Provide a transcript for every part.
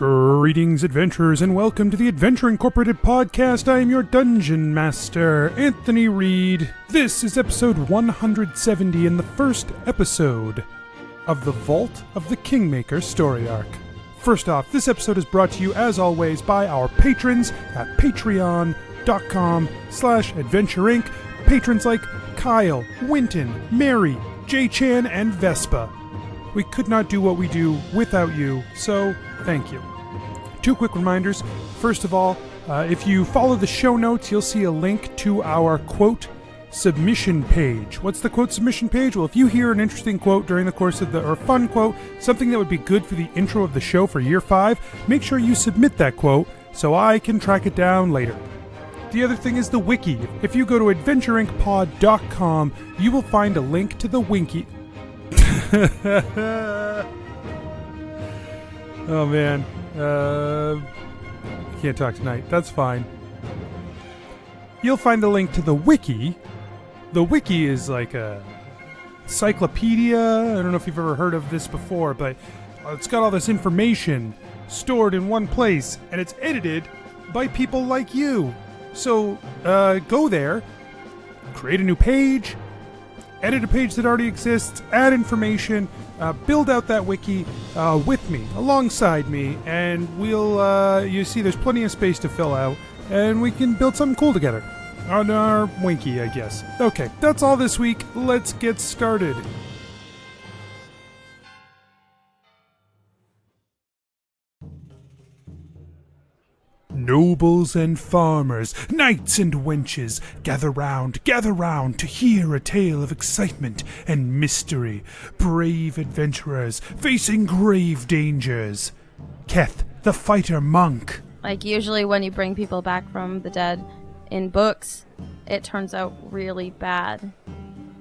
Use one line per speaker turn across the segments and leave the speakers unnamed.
Greetings, adventurers, and welcome to the Adventure Incorporated podcast. I am your dungeon master, Anthony Reed. This is episode 170 and the first episode of the Vault of the Kingmaker story arc. First off, this episode is brought to you, as always, by our patrons at patreon.com/adventureinc. Patrons like Kyle, Winton, Mary, J-Chan, and Vespa. We could not do what we do without you, so thank you. Two quick reminders. First of all, if you follow the show notes, you'll see a link to our quote submission page. What's the quote submission page? Well, if you hear an interesting quote during the course of or fun quote, something that would be good for the intro of the show for year 5, make sure you submit that quote so I can track it down later. The other thing is the wiki. If you go to adventureincpod.com, you will find a link to the wiki. Oh man, can't talk tonight. That's fine. You'll find a link to the wiki. The wiki is like a encyclopedia. I don't know if you've ever heard of this before, but it's got all this information stored in one place, and it's edited by people like you. So go there, create a new page, edit a page that already exists, add information, build out that wiki with me, alongside me, and we'll, you see there's plenty of space to fill out, and we can build something cool together. On our winky, I guess. Okay, that's all this week. Let's get started. Nobles and farmers, knights and wenches, gather round to hear a tale of excitement and mystery. Brave adventurers facing grave dangers. Keth, the fighter monk.
Like, usually when you bring people back from the dead in books, it turns out really bad.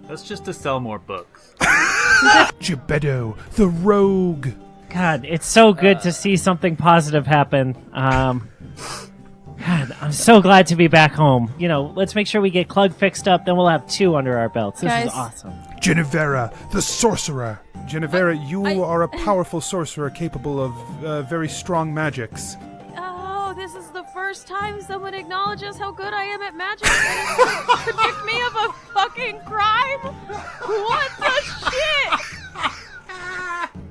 That's just to sell more books.
ReedJebeddo, the rogue.
God, it's so good to see something positive happen. God, I'm so glad to be back home. You know, let's make sure we get Clug fixed up, then we'll have 2 under our belts. This is awesome.
Jennuvera, the sorcerer. Jennuvera, you are a powerful sorcerer capable of very strong magics.
Oh, this is the first time someone acknowledges how good I am at magic and is going to convict me of a fucking crime? What the shit?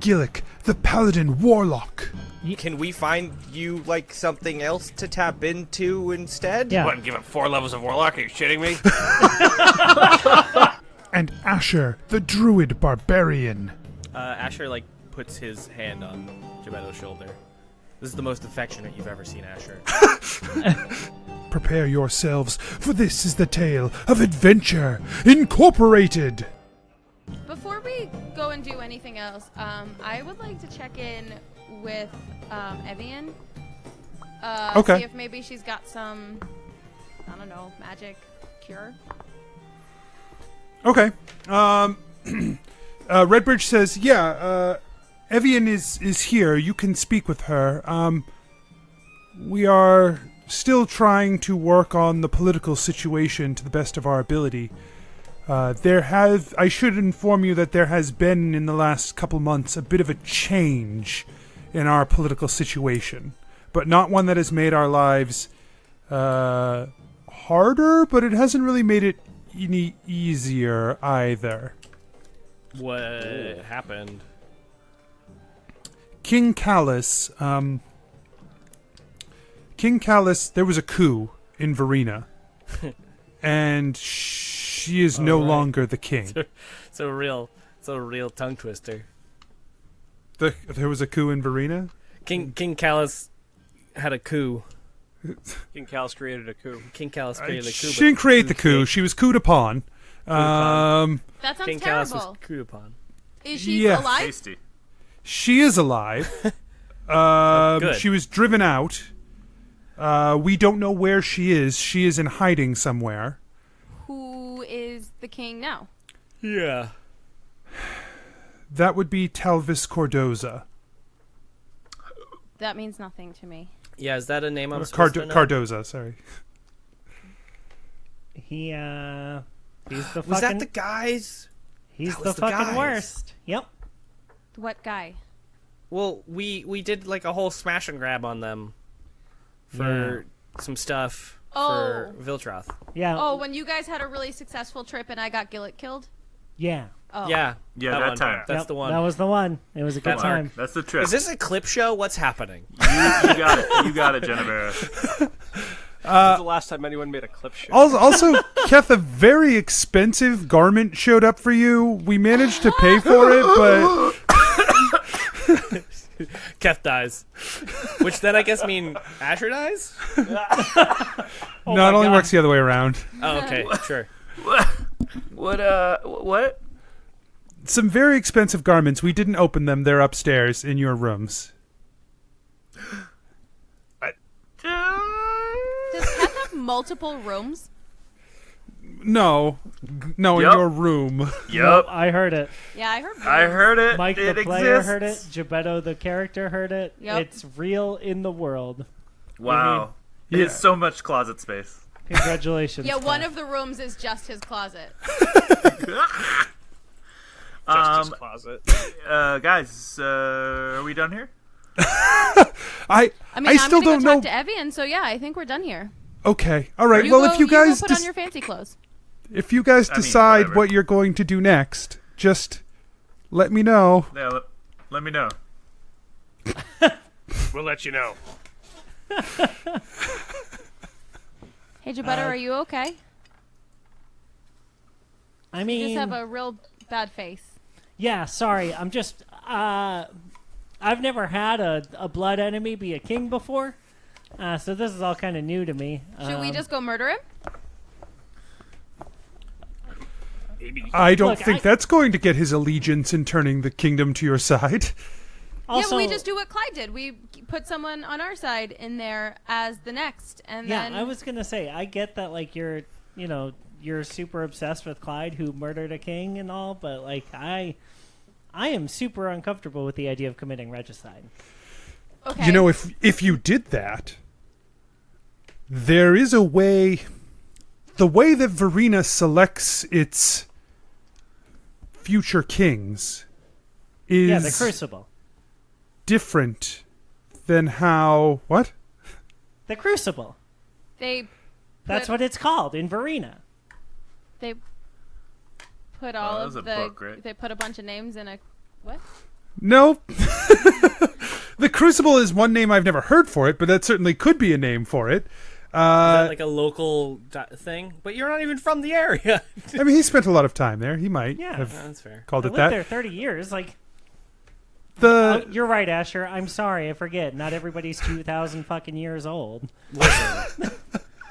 Gillik, the paladin warlock.
Can we find you, like, something else to tap into instead?
Yeah.
What, give up 4 levels of warlock? Are you shitting me?
And Asher, the druid barbarian.
Asher, like, puts his hand on Jebeddo's shoulder. This is the most affectionate you've ever seen Asher.
Prepare yourselves, for this is the tale of Adventure Incorporated.
Before we go and do anything else, I would like to check in with Evian.
Okay.
See if maybe she's got some, I don't know, magic cure.
Okay. Redbridge says, yeah, Evian is here. You can speak with her. We are still trying to work on the political situation to the best of our ability. I should inform you that there has been, in the last couple months, a bit of a change in our political situation. But not one that has made our lives harder, but it hasn't really made it any easier either.
What happened?
King Callus, there was a coup in Verena. And she is no longer the king.
It's a real tongue twister.
There was a coup in Verena?
King Callus had a coup.
King Callus created a coup.
King Callus created a coup.
She didn't create the coup. She was couped upon.
That sounds
King
terrible.
Callus was couped upon.
Is she alive?
Tasty.
She is alive.
Good.
She was driven out. We don't know where she is. She is in hiding somewhere.
Who is the king now?
Yeah.
That would be Talvis Cordoza.
That means nothing to me.
Yeah, is that a name I'm supposed to know?
Cardoza, sorry.
He's the
Was that the guys?
He's
That
the
was the
fucking
guys.
worst. Yep.
What guy?
Well, we did like a whole smash and grab on them for some stuff for Viltroth.
Yeah.
Oh, when you guys had a really successful trip and I got Gillik killed?
Yeah.
Oh.
Yeah,
that
one.
time.
That's the one.
That was the one. It was a good time.
That's the trip.
Is this a clip show? What's happening?
You got it. You got it, Jennuvera.
When's the last time anyone made a clip show?
Also, Keth, a very expensive garment showed up for you. We managed to pay for it, but
Keth dies. Which then I guess mean Asher dies?
no, it only works the other way around.
Oh, okay, sure.
What?
Some very expensive garments. We didn't open them. They're upstairs in your rooms.
Does Keth have multiple rooms?
No, in
Yep.
your room.
Yep.
I heard it.
Yeah, I heard.
I heard it.
Mike
it
the player
exists.
heard it. Jebeddo the character heard it.
Yep.
It's real in the world.
Wow.
Yeah.
It's so much closet space.
Congratulations.
Yeah, one
Steph.
of the rooms is just his closet.
Just his closet.
Guys, are we done here?
I
I'm
still
gonna
don't
go
know.
talk to Evian, so yeah, I think we're done here.
Okay, all right.
You
Well,
go,
if you guys
go put on your fancy clothes.
if you guys
I mean,
decide
whatever.
what you're going to do next, just let me know.
Yeah, let me know.
We'll let you know.
Hey, Jebeddo, are you okay?
I
You
mean,
just have a real bad face.
yeah. Sorry, I'm just. I've never had a blood enemy be a king before, so this is all kind of new to me.
Should we just go murder him?
I don't
Look,
think that's going to get his allegiance in turning the kingdom to your side.
Also,
yeah, but we just do what Clyde did. We put someone on our side in there as the next, and
Yeah,
then
I was gonna say, I get that, like, you're super obsessed with Clyde, who murdered a king and all, but like, I am super uncomfortable with the idea of committing regicide.
okay.
You know, if you did that, there is a way. The way that Verena selects its future kings is
The Crucible.
different than how what?
The Crucible.
they
That's
put-
what it's called in Verena.
they put all
that
of
was a
the.
book, right?
They put a bunch of names in a what?
No. The Crucible is one name I've never heard for it, but that certainly could be a name for it.
Is that like a local thing? But you're not even from the area.
I mean, he spent a lot of time there. He might
Yeah.
have
That's fair.
called
I
it
lived
that.
there 30 years. Like,
The
you're right, Asher. I'm sorry. I forget. Not everybody's 2,000 fucking years old.
Listen,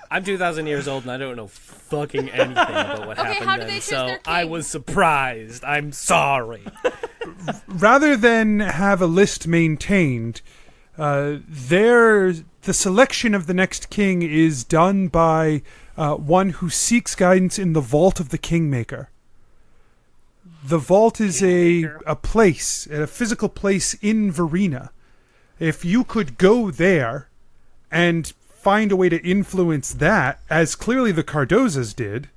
I'm 2,000 years old and I don't know fucking anything about what
Okay,
happened
how did
then.
they choose
So
their
I
king?
was surprised. I'm sorry.
rather than have a list maintained, the selection of the next king is done by one who seeks guidance in the vault of the Kingmaker. The vault is a place, a physical place in Verena. If you could go there and find a way to influence that, as clearly the Cardozas did,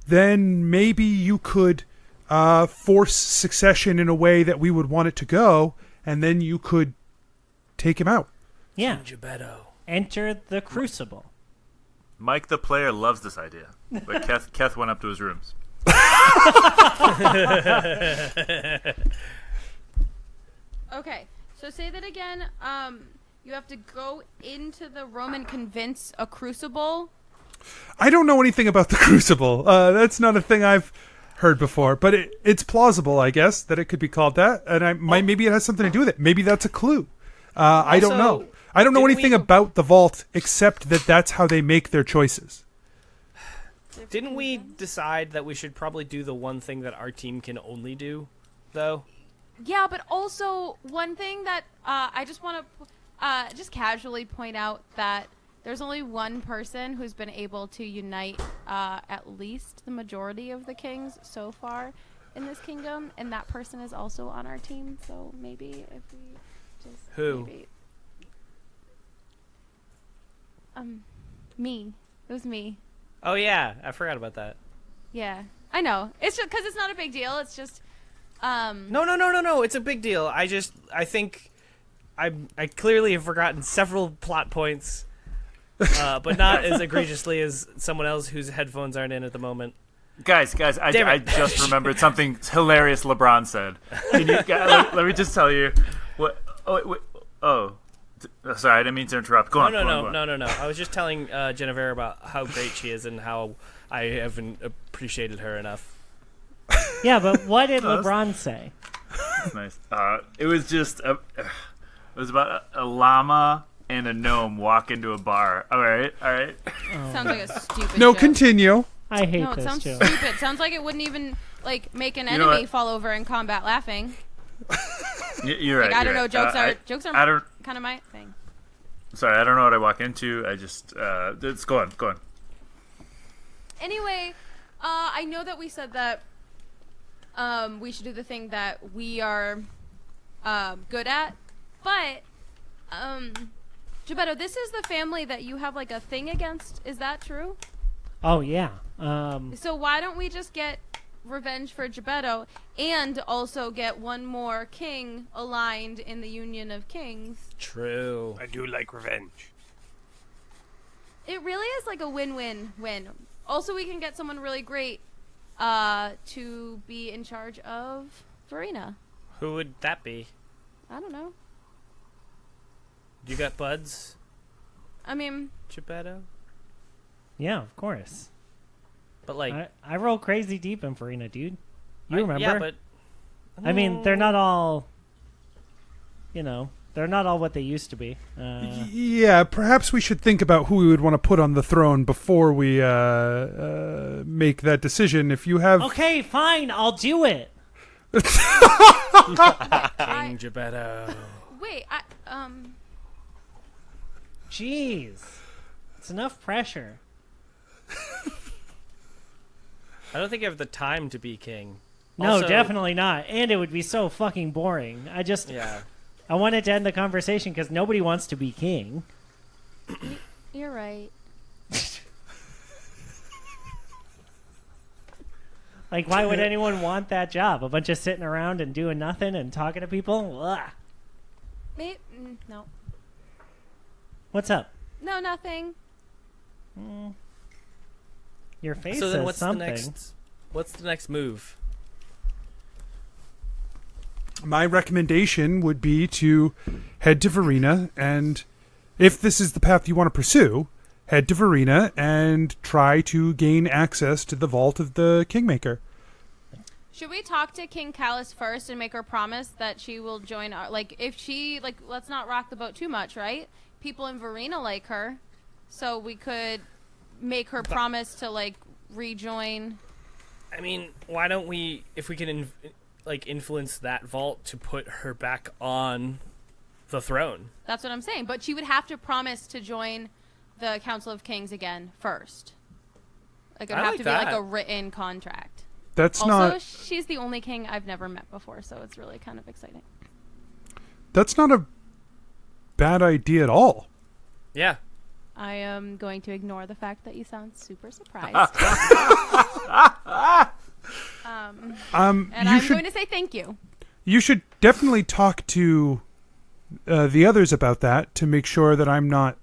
then maybe you could force succession in a way that we would want it to go, and then you could take him out.
Yeah.
Jebeddo.
Enter the Crucible.
Mike the player loves this idea, but Keth went up to his rooms.
Okay, so say that again. You have to go into the room and convince a crucible.
I don't know anything about the Crucible. That's not a thing I've heard before, but it's plausible, I guess, that it could be called that, and maybe it has something to do with it. Maybe that's a clue. I don't know. I don't know
didn't
anything
we-
about the vault except that that's how they make their choices.
Didn't we decide that we should probably do the one thing that our team can only do, though?
Yeah, but also one thing that I just want to just casually point out that there's only one person who's been able to unite at least the majority of the kings so far in this kingdom, and that person is also on our team. So maybe if we just
Who?
maybe, me. It was me.
Oh, yeah. I forgot about that.
Yeah, I know. It's just because it's not a big deal. It's just
No. It's a big deal. I think I clearly have forgotten several plot points, but not as egregiously as someone else whose headphones aren't in at the moment.
Guys, I just remembered something hilarious LeBron said. Let me just tell you. What? Sorry, I didn't mean to interrupt. Go on.
No. I was just telling Jennuvera about how great she is and how I haven't appreciated her enough.
Yeah, but what did LeBron say?
That's nice. It was just it was about a llama and a gnome walk into a bar. All right.
Sounds like a stupid
No,
joke.
continue.
I hate
No, it
this
sounds
joke.
stupid. Sounds like it wouldn't even make an
know
enemy
what?
fall over in combat laughing.
You're right.
I don't
you're
know.
right.
Jokes
I
are
don't.
kind of my thing.
Sorry, I don't know what I walk into. I just it's go on.
Anyway, I know that we said that we should do the thing that we are good at, but Gebeddo, this is the family that you have like a thing against. Is that true?
Oh yeah.
So why don't we just get revenge for Gebeddo and also get one more king aligned in the Union of Kings?
True.
I do like revenge.
It really is like a win-win-win. Also, we can get someone really great to be in charge of Verena.
Who would that be?
I don't know.
You got buds,
I mean,
Gebeddo?
Yeah, of course.
But like,
I roll crazy deep in Farina, dude. You remember?
Yeah, but
I mean, they're not all. They're not all what they used to be.
Yeah, perhaps we should think about who we would want to put on the throne before we make that decision. If you have...
Okay, fine, I'll do it.
King Gebeddo.
wait,
Jeez, it's enough pressure.
I don't think you have the time to be king.
No,
Also-
definitely not. And it would be so fucking boring.
Yeah.
I wanted to end the conversation because nobody wants to be king.
you're right.
Like, why would anyone want that job? A bunch of sitting around and doing nothing and talking to people? Ugh.
No.
What's up?
No, nothing.
Your face
So then,
says
what's
something.
What's the next move?
My recommendation would be to head to Verena, and if this is the path you want to pursue, head to Verena and try to gain access to the vault of the Kingmaker.
Should we talk to King Callus first and make her promise that she will join our... if she... let's not rock the boat too much, right? People in Verena like her, so we could make her promise to, rejoin...
I mean, why don't we, if we can, influence that vault to put her back on the throne?
That's what I'm saying. But she would have to promise to join the Council of Kings again first. It would have to be a written contract.
That's
also,
not...
she's the only king I've never met before, so it's really kind of exciting.
That's not a bad idea at all.
Yeah.
I am going to ignore the fact that you sound super surprised. And I'm going to say thank you.
You should definitely talk to the others about that to make sure that I'm not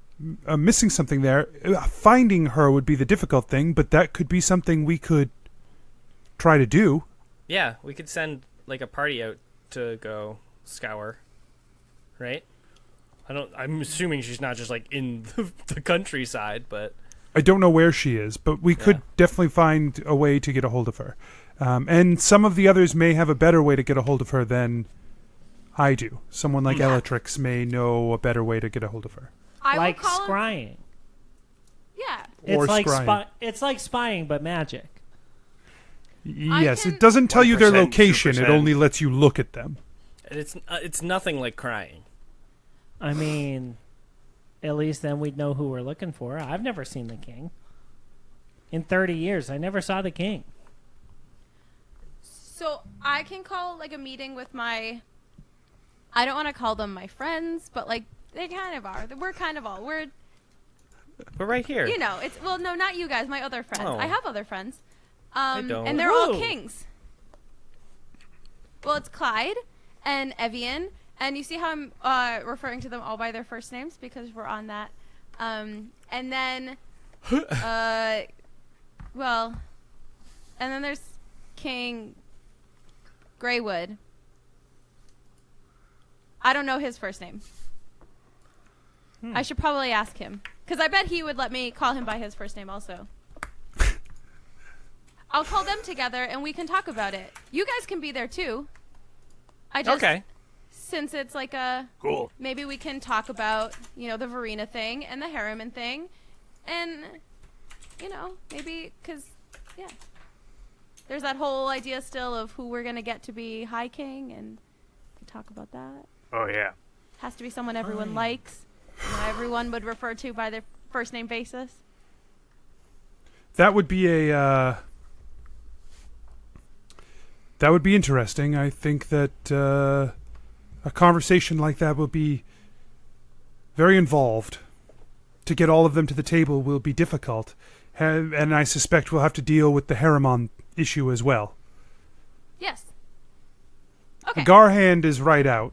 missing something there. Finding her would be the difficult thing, but that could be something we could try to do.
Yeah, we could send a party out to go scour, right? I'm assuming she's not just in the countryside, but
I don't know where she is, but we could definitely find a way to get a hold of her. And some of the others may have a better way to get a hold of her than I do. Someone like Elatrix may know a better way to get a hold of her.
I
Like
will call him-
scrying.
Yeah.
Or scrying.
It's like spying, but magic.
Yes,
can-
it doesn't tell you their
1%,
location. It
2%.
only lets you look at them.
it's nothing like crying.
I mean, at least then we'd know who we're looking for. I've never seen the king. In 30 years, I never saw the king.
So I can call a meeting with my... I don't want to call them my friends, but they kind of are. We're kind of all... We're
right here.
it's... Well, no, not you guys. My other friends.
Oh.
I have other friends.
I don't.
And they're all
Whoa.
kings. Well, it's Clyde and Evian, and you see how I'm referring to them all by their first names because we're on that. And then, and then there's King Greywood. I don't know his first name. I should probably ask him because I bet he would let me call him by his first name also. I'll call them together and we can talk about it. You guys can be there too.
Okay.
Since it's like
Cool.
maybe we can talk about, the Verena thing and the Harriman thing. And, maybe, because, yeah. There's that whole idea still of who we're going to get to be High King, and we can talk about that.
Oh, yeah.
Has to be someone everyone likes, everyone would refer to by their first name basis.
That would be that would be interesting. I think that a conversation like that will be very involved. To get all of them to the table will be difficult. And I suspect we'll have to deal with the Harriman issue as well.
Yes. Okay.
Garhand is right out.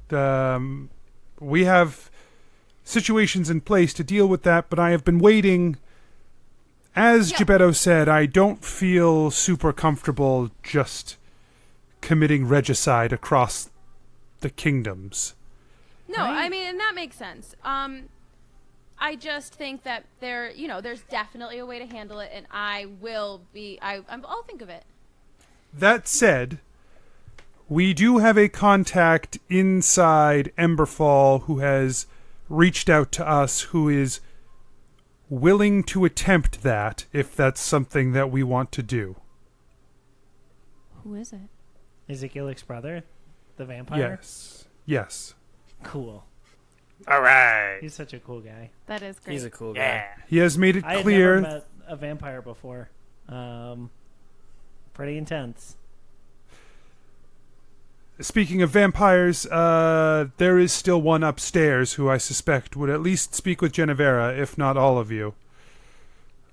We have situations in place to deal with that, but I have been waiting. As Jebeddo said, I don't feel super comfortable just committing regicide across the kingdoms.
No, I mean, and that makes sense. I just think that there's definitely a way to handle it, and I'll think of it.
That said, we do have a contact inside Emberfall who has reached out to us, who is willing to attempt that if that's something that we want to do.
Who is it?
Is it Gillik's brother? The vampire?
Yes.
Cool.
All right.
He's such a cool guy.
That is great.
He's a cool guy.
Yeah.
He has made it
I had
clear.
never met a vampire before. Pretty intense.
Speaking of vampires, there is still one upstairs who I suspect would at least speak with Jennuvera, if not all of you.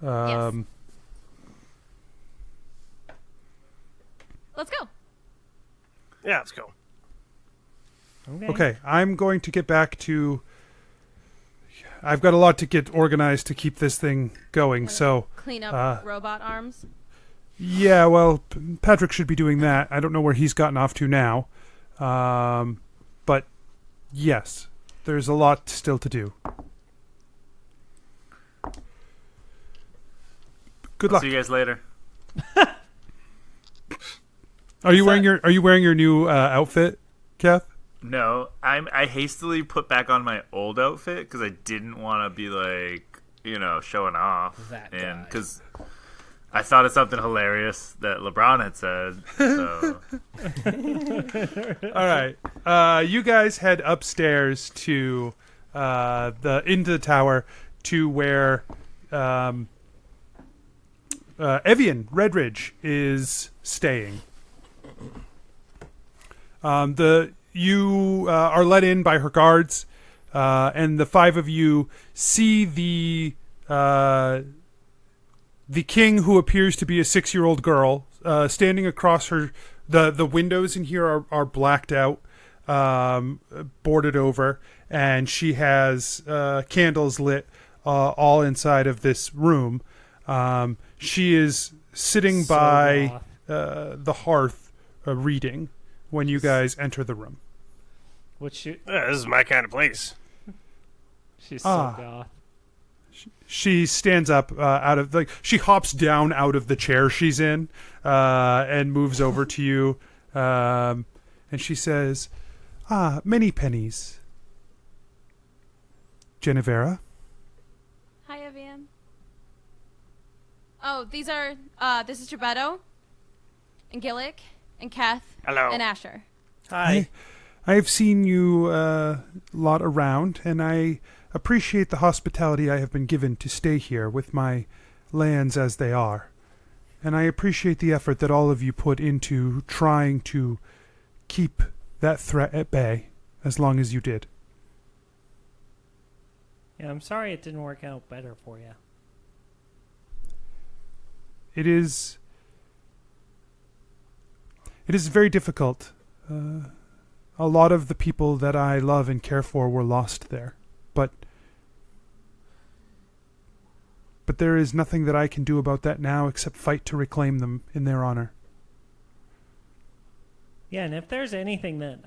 Yes. Let's go.
Yeah, let's go.
Okay, I'm going to get back to... I've got a lot to get organized to keep this thing going, so...
Clean up robot arms.
Yeah, well, Patrick should be doing that. I don't know where he's gotten off to now. But, yes, there's a lot still to do. Good luck.
See you guys later.
Are you wearing your new outfit, Kath?
No, I hastily put back on my old outfit because I didn't want to be showing off.
That
and
guy.
because I thought of something hilarious that LeBron had said. So
All right, you guys head upstairs to into the tower to where Evian Redridge is staying. You are let in by her guards, and the five of you see the king, who appears to be a 6-year-old girl, standing across her. The windows in here are blacked out, boarded over, and she has candles lit all inside of this room. She is sitting by the hearth, reading when you guys enter the room.
This is my kind of place.
She's so goth.
She stands up she hops down out of the chair she's in and moves over to you, and she says, Many Pennies. Jennuvera.
Hi, Evian. Oh, this is Jebeddo, and Gillik, and Kath,
Hello.
and Asher.
Hi.
I've seen you a lot around, and I appreciate the hospitality I have been given to stay here with my lands as they are. And I appreciate the effort that all of you put into trying to keep that threat at bay as long as you did.
Yeah, I'm sorry it didn't work out better for you.
It is very difficult A lot of the people that I love and care for were lost there. But there is nothing that I can do about that now except fight to reclaim them in their honor.
Yeah, and if there's anything that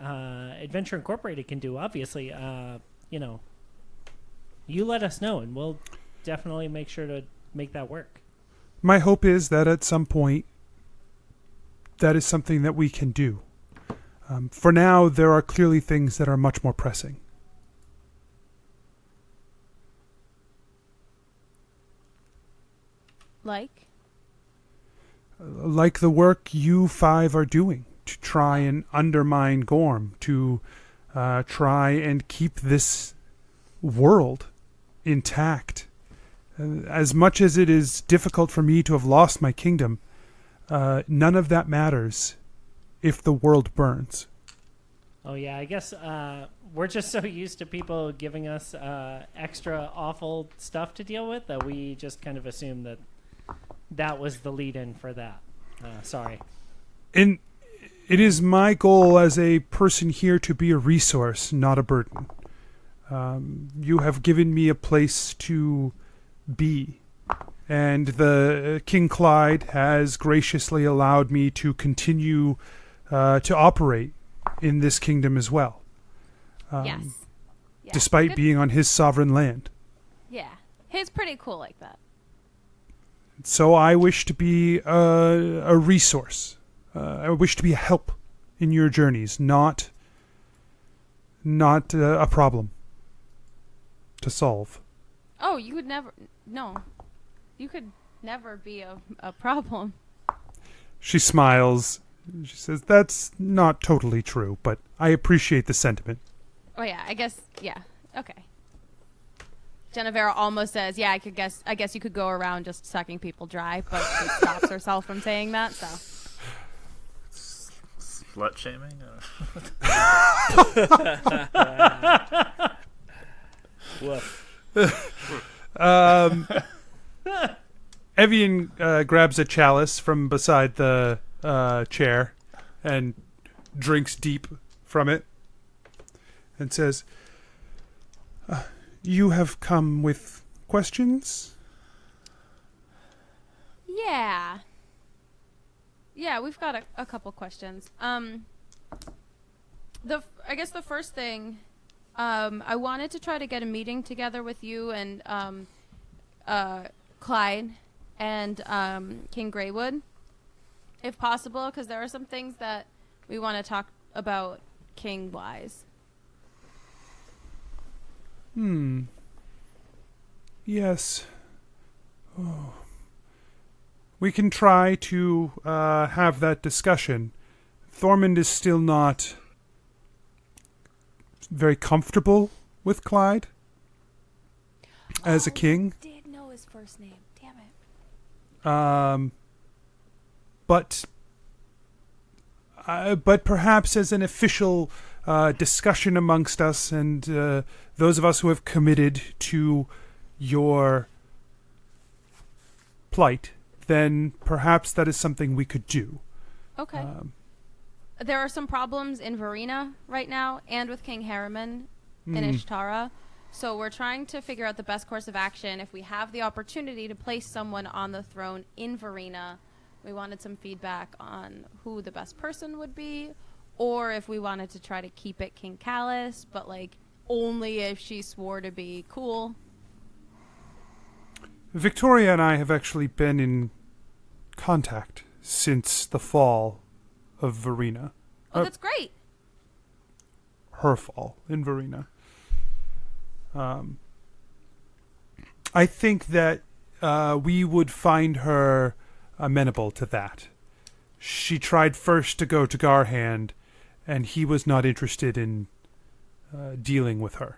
Adventure Incorporated can do, obviously, you let us know, and we'll definitely make sure to make that work.
My hope is that at some point, that is something that we can do. For now, there are clearly things that are much more pressing.
Like?
Like the work you five are doing to try and undermine Gorm, to try and keep this world intact. As much as it is difficult for me to have lost my kingdom, none of that matters if the world burns.
Oh, yeah, I guess we're just so used to people giving us extra awful stuff to deal with that we just kind of assume that was the lead-in for that. Sorry.
And it is my goal as a person here to be a resource, not a burden. You have given me a place to be, and the King Clyde has graciously allowed me to continue to operate in this kingdom as well.
Yes. Yeah.
Despite
Good.
being on his sovereign land.
Yeah. He's pretty cool like that.
So I wish to be a resource. I wish to be a help in your journeys, not a problem to solve.
Oh, you would never... No. You could never be a problem.
She smiles. She says, that's not totally true, but I appreciate the sentiment.
Oh, yeah. I guess... Yeah. Okay. Jennuvera almost says, yeah, I guess you could go around just sucking people dry, but she stops herself from saying that, so...
Slut shaming?
Evian grabs a chalice from beside the chair and drinks deep from it and says, you have come with questions?
Yeah. Yeah, we've got a couple questions. I guess the first thing, I wanted to try to get a meeting together with you and Clyde and King Greywood, if possible, because there are some things that we want to talk about king-wise.
Yes. Oh. We can try to have that discussion. Thormund is still not very comfortable with Clyde as a king.
I did know his first name. Damn
it. But perhaps as an official discussion amongst us and those of us who have committed to your plight, then perhaps that is something we could do.
Okay. There are some problems in Verena right now and with King Harriman in Ishtara. So we're trying to figure out the best course of action. If we have the opportunity to place someone on the throne in Verena, we wanted some feedback on who the best person would be, or if we wanted to try to keep it King Callus, but like only if she swore to be cool.
Victoria and I have actually been in contact since the fall of Verena.
Oh, that's great.
Her fall in Verena. I think that we would find her amenable to that. She tried first to go to Garhand, and he was not interested in dealing with her.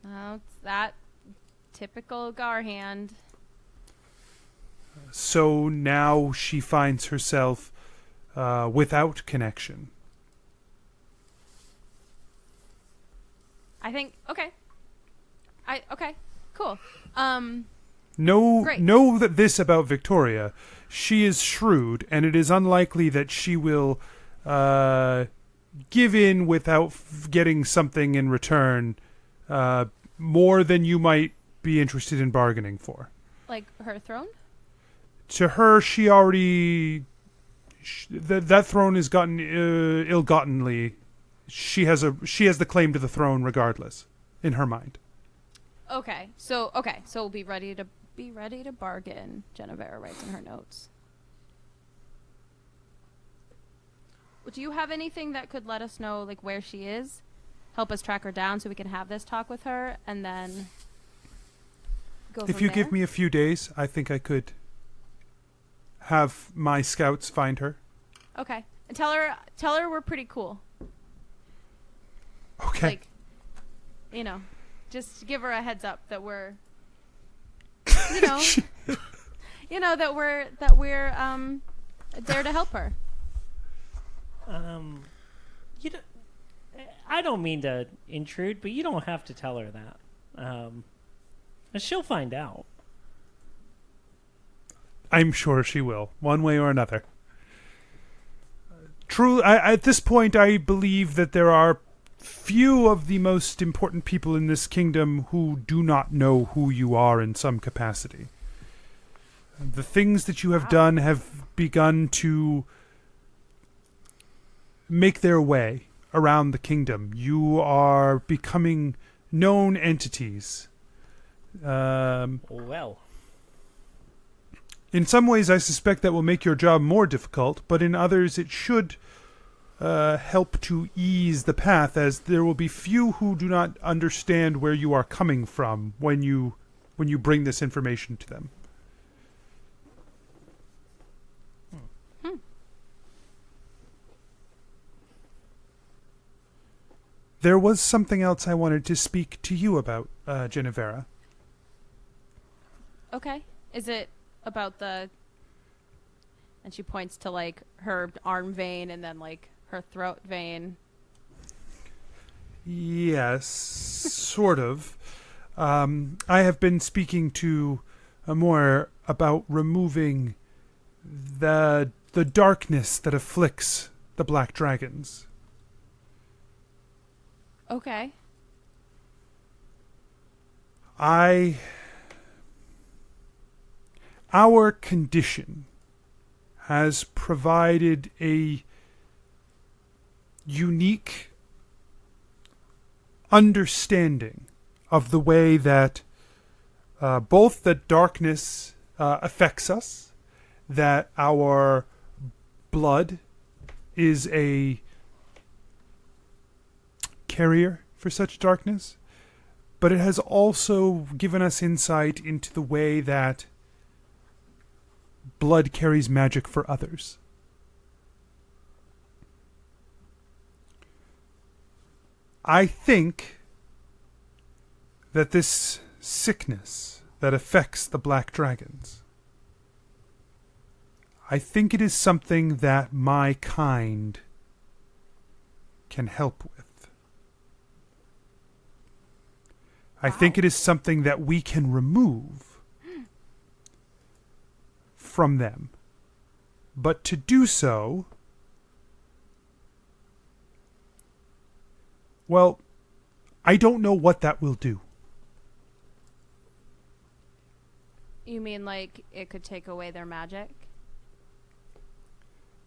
Oh, it's that typical Garhand.
So now she finds herself without connection.
I think okay, cool.
Know that this about Victoria: she is shrewd, and it is unlikely that she will give in without getting something in return, more than you might be interested in bargaining for.
Like her throne?
To her, she already that throne is gotten ill-gottenly. She has the claim to the throne regardless, in her mind.
Okay, so we'll be ready to bargain. Jennuvera writes in her notes. Do you have anything that could let us know like where she is? Help us track her down so we can have this talk with her, and then go.
If you give me a few days, I think I could have my scouts find her.
Okay, and tell her we're pretty cool.
Okay.
Like, just give her a heads up that we're, that we're there to help her.
I don't mean to intrude, but you don't have to tell her that. She'll find out.
I'm sure she will, one way or another. True. At this point, I believe that there are few of the most important people in this kingdom who do not know who you are in some capacity. The things that you have done have begun to make their way around the kingdom. You are becoming known entities.
Well.
In some ways, I suspect that will make your job more difficult, but in others, it should help to ease the path, as there will be few who do not understand where you are coming from when you bring this information to them. There was something else I wanted to speak to you about, Jennuvera.
Okay, is it about the? And she points to like her arm vein and then like her throat vein.
Yes, sort of. I have been speaking to Amor about removing the darkness that afflicts the black dragons.
Okay.
Our condition has provided a unique understanding of the way that both the darkness affects us, that our blood is a carrier for such darkness, but it has also given us insight into the way that blood carries magic for others. I think that this sickness that affects the black dragons, I think it is something that my kind can help with. I think it is something that we can remove from them. But to do so, well, I don't know what that will do.
You mean like it could take away their magic?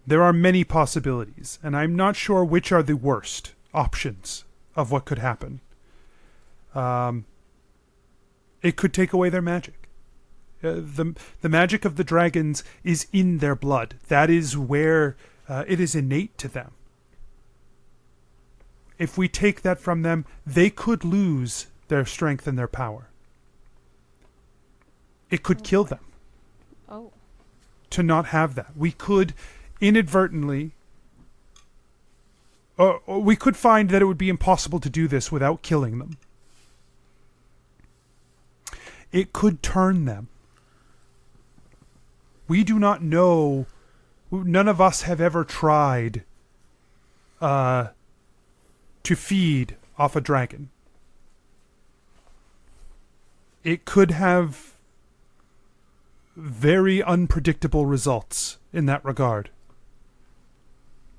There are many possibilities, and I'm not sure which are the worst options of what could happen. It could take away their magic. The magic of the dragons is in their blood. That is where it is innate to them. If we take that from them, they could lose their strength and their power. It could kill them.
Oh.
To not have that. We could inadvertently, or we could find that it would be impossible to do this without killing them. It could turn them. We do not know. None of us have ever tried to feed off a dragon. It could have very unpredictable results in that regard.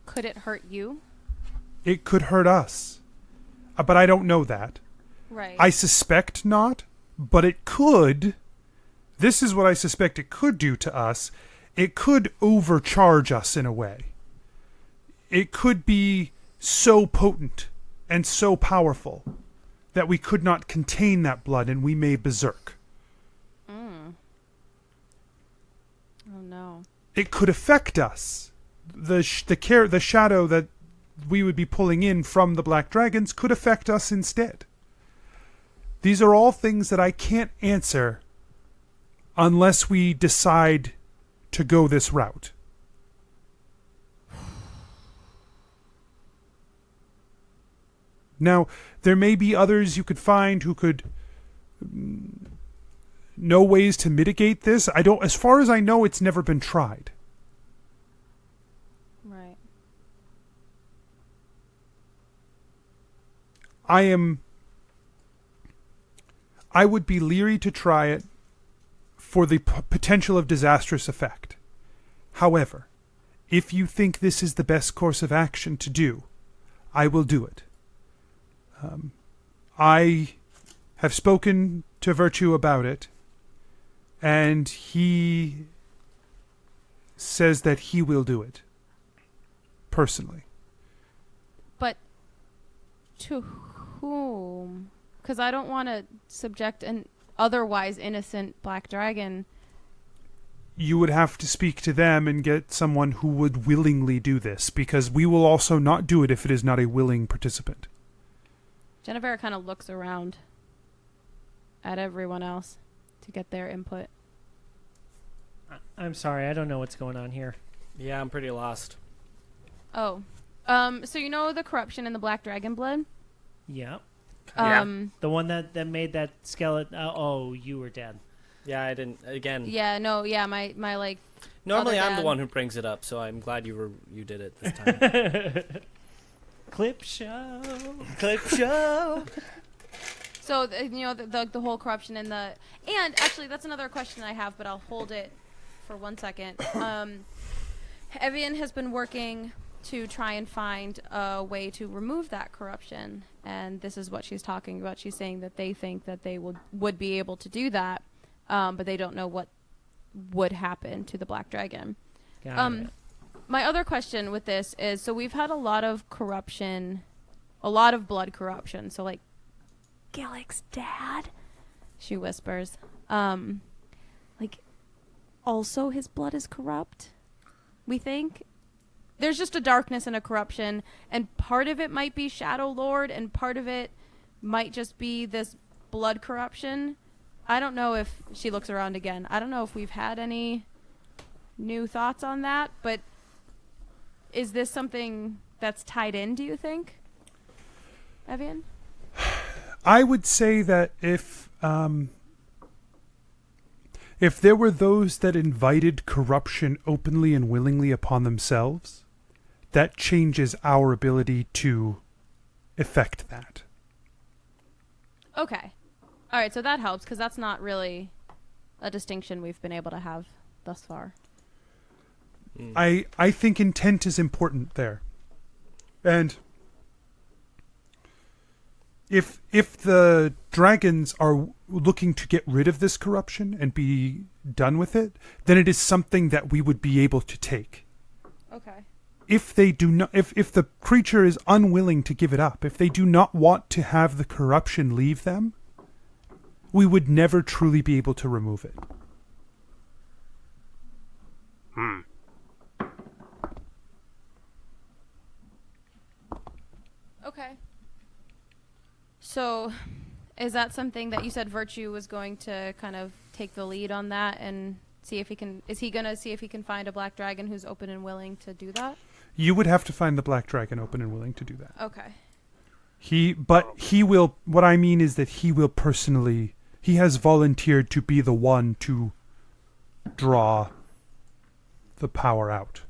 Could it hurt you?
It could hurt us. But I don't know that.
Right.
I suspect not, but it could. This is what I suspect it could do to us. It could overcharge us in a way. It could be so potent and so powerful that we could not contain that blood and we may berserk.
Oh no.
It could affect us. The shadow that we would be pulling in from the Black Dragons could affect us instead. These are all things that I can't answer unless we decide to go this route. Now, there may be others you could find who could know ways to mitigate this. As far as I know, it's never been tried.
Right.
I would be leery to try it for the potential of disastrous effect. However, if you think this is the best course of action to do, I will do it. I have spoken to Virtue about it, and he says that he will do it. Personally.
But to whom? Because I don't want to subject an otherwise innocent black dragon.
You would have to speak to them and get someone who would willingly do this, because we will also not do it if it is not a willing participant.
Jennuvera kind of looks around at everyone else to get their input.
I'm sorry, I don't know what's going on here.
Yeah, I'm pretty lost.
Oh. So you know the corruption in the black dragon blood?
Yeah.
The
one that made that skeleton. Oh, you were dead.
Yeah, I didn't. Again.
Yeah, no, yeah, my like.
Normally, I'm the
dad.
one who brings it up, so I'm glad you did it this time.
Clip show.
Clip show.
So the whole corruption and actually that's another question I have, but I'll hold it for 1 second. Evian has been working to try and find a way to remove that corruption, and this is what she's talking about. She's saying that they think that they would be able to do that, but they don't know what would happen to the black dragon.
Got it.
My other question with this is, so we've had a lot of corruption, a lot of blood corruption. So like Gillik's dad, she whispers, like also his blood is corrupt. We think there's just a darkness and a corruption, and part of it might be Shadow Lord, and part of it might just be this blood corruption. I don't know if she looks around again. I don't know if we've had any new thoughts on that, but is this something that's tied in, do you think, Evian?
I would say that if there were those that invited corruption openly and willingly upon themselves, that changes our ability to effect that.
Okay. All right, so that helps, because that's not really a distinction we've been able to have thus far.
I think intent is important there. And if the dragons are looking to get rid of this corruption and be done with it, then it is something that we would be able to take.
Okay.
If they do not, if the creature is unwilling to give it up, if they do not want to have the corruption leave them, we would never truly be able to remove it.
Okay. So, is that something that you said Virtue was going to kind of take the lead on that and see if he can? Is he going to see if he can find a black dragon who's open and willing to do that?
You would have to find the black dragon open and willing to do that.
Okay.
He will. What I mean is that he will personally. He has volunteered to be the one to draw the power out.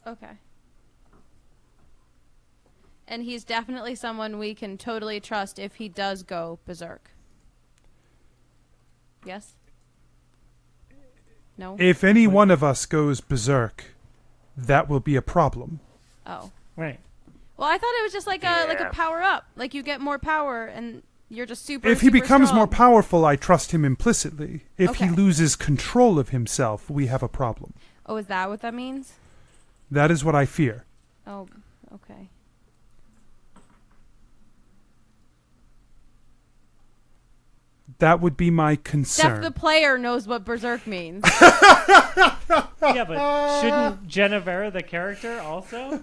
Okay. And he's definitely someone we can totally trust if he does go berserk. Yes? No?
If any one of us goes berserk, that will be a problem.
Oh.
Right.
Well, I thought it was just like a power up. Like you get more power and you're just super.
If he
super
becomes
strong.
more powerful, I trust him implicitly. If he
Okay.
loses control of himself, we have a problem.
Oh, is that what that means?
That is what I fear.
Oh, okay.
That would be my concern.
Steph, the player, knows what berserk means.
Yeah, but shouldn't Jennuvera, the character, also?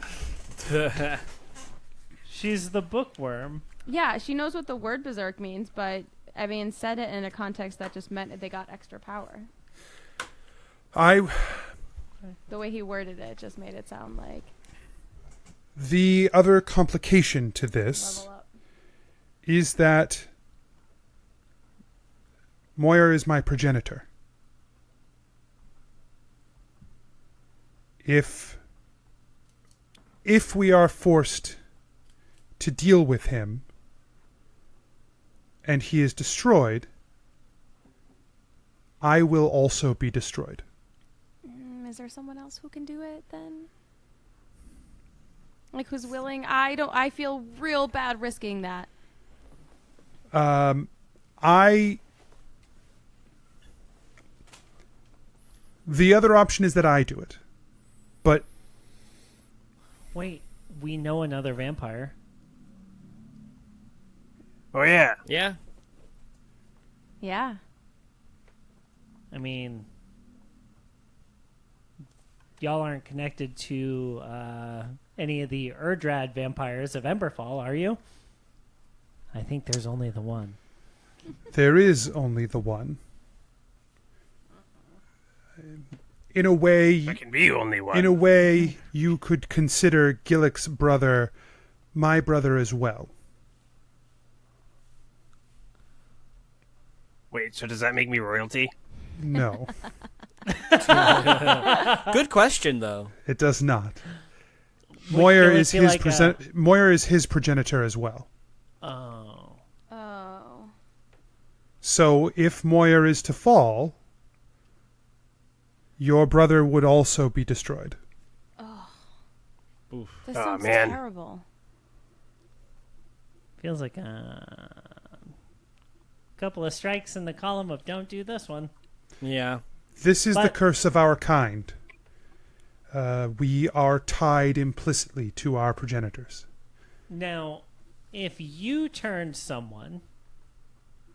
She's the bookworm.
Yeah, she knows what the word berserk means, but I mean, said it in a context that just meant they got extra power. The way he worded it just made it sound like
The other complication to this
level up.
is that Moyer is my progenitor. If we are forced to deal with him and he is destroyed, I will also be destroyed.
Is there someone else who can do it then? Like who's willing? I feel real bad risking that.
The other option is that I do it. But
Wait, we know another vampire.
Oh yeah.
Yeah.
Yeah.
I mean, y'all aren't connected to any of the Urdrad vampires of Emberfall, are you? I think there's only the one.
there is only the one. In a way,
There can be only one.
in a way, you could consider Gillik's brother my brother as well.
Wait, so does that make me royalty?
No,
Good question, though.
it does not.
Would
Moyer
Gillik
is
be
his
like
Moyer is his progenitor as well.
Oh.
Oh.
So if Moyer is to fall, your brother would also be destroyed.
This
Oh,
sounds
man.
terrible.
Feels like a couple of strikes in the column of don't do this one.
Yeah.
This is the
But-
curse of our kind. We are tied implicitly to our progenitors.
Now, if you turned someone,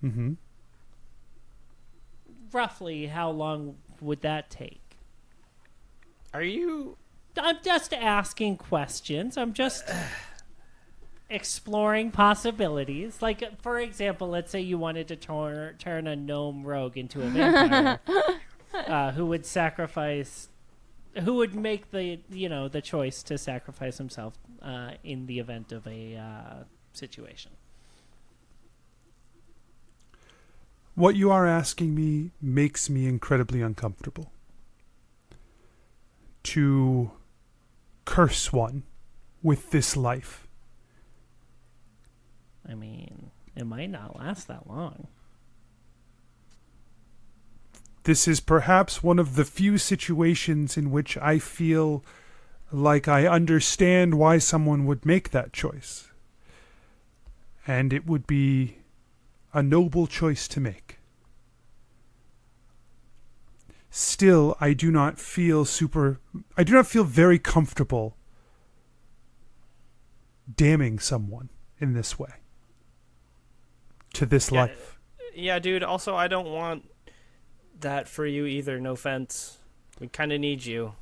Mm-hmm.
roughly how long would that take?
Are you?
I'm just asking questions. I'm just exploring possibilities. Like, for example, let's say you wanted to turn a gnome rogue into a vampire. Who would sacrifice? Who would make the choice to sacrifice himself in the event of a situation?
What you are asking me makes me incredibly uncomfortable. To curse one with this life.
I mean, it might not last that long.
This is perhaps one of the few situations in which I feel like I understand why someone would make that choice. And it would be a noble choice to make. Still, I do not feel very comfortable damning someone in this way. To this
Yeah.
life.
Yeah, dude. Also, I don't want that for you either. No offense. We kind of need you.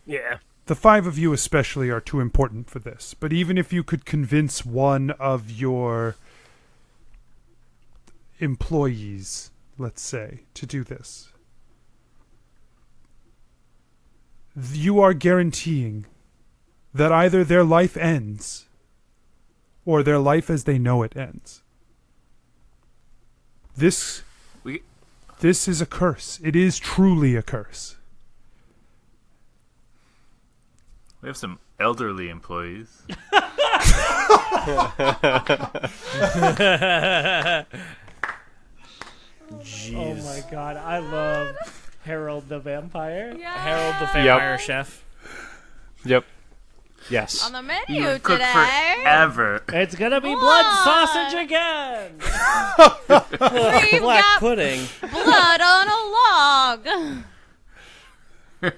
Yeah.
The 5 of you especially are too important for this. But even if you could convince one of your employees, let's say, to do this, you are guaranteeing that either their life ends or their life as they know it ends. This is a curse. It is truly a curse.
We have some elderly employees.
Jeez.
Oh my god, I love Harold the Vampire.
Yeah.
Harold the Vampire Chef.
Yep.
Yes.
On the menu
You would cook
today,
forever.
It's gonna be blood
Blood.
sausage again.
we've
Black
got
pudding.
blood on a log.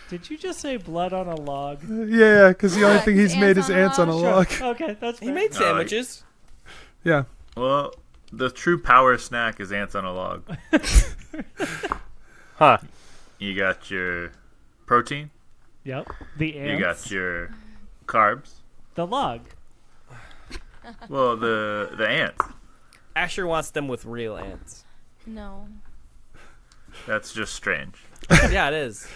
Did you just say blood on a log?
Yeah, because the only
Yeah,
thing he's
ants
made is
on a
ants on a
log.
log.
Okay, that's fair.
He made sandwiches.
Yeah.
Well, the true power snack is ants on a log.
Huh.
You got your protein.
Yep. The ants.
You got your carbs.
the log.
Well, the ants.
Asher wants them with real ants.
No.
That's just strange.
Yeah, it is.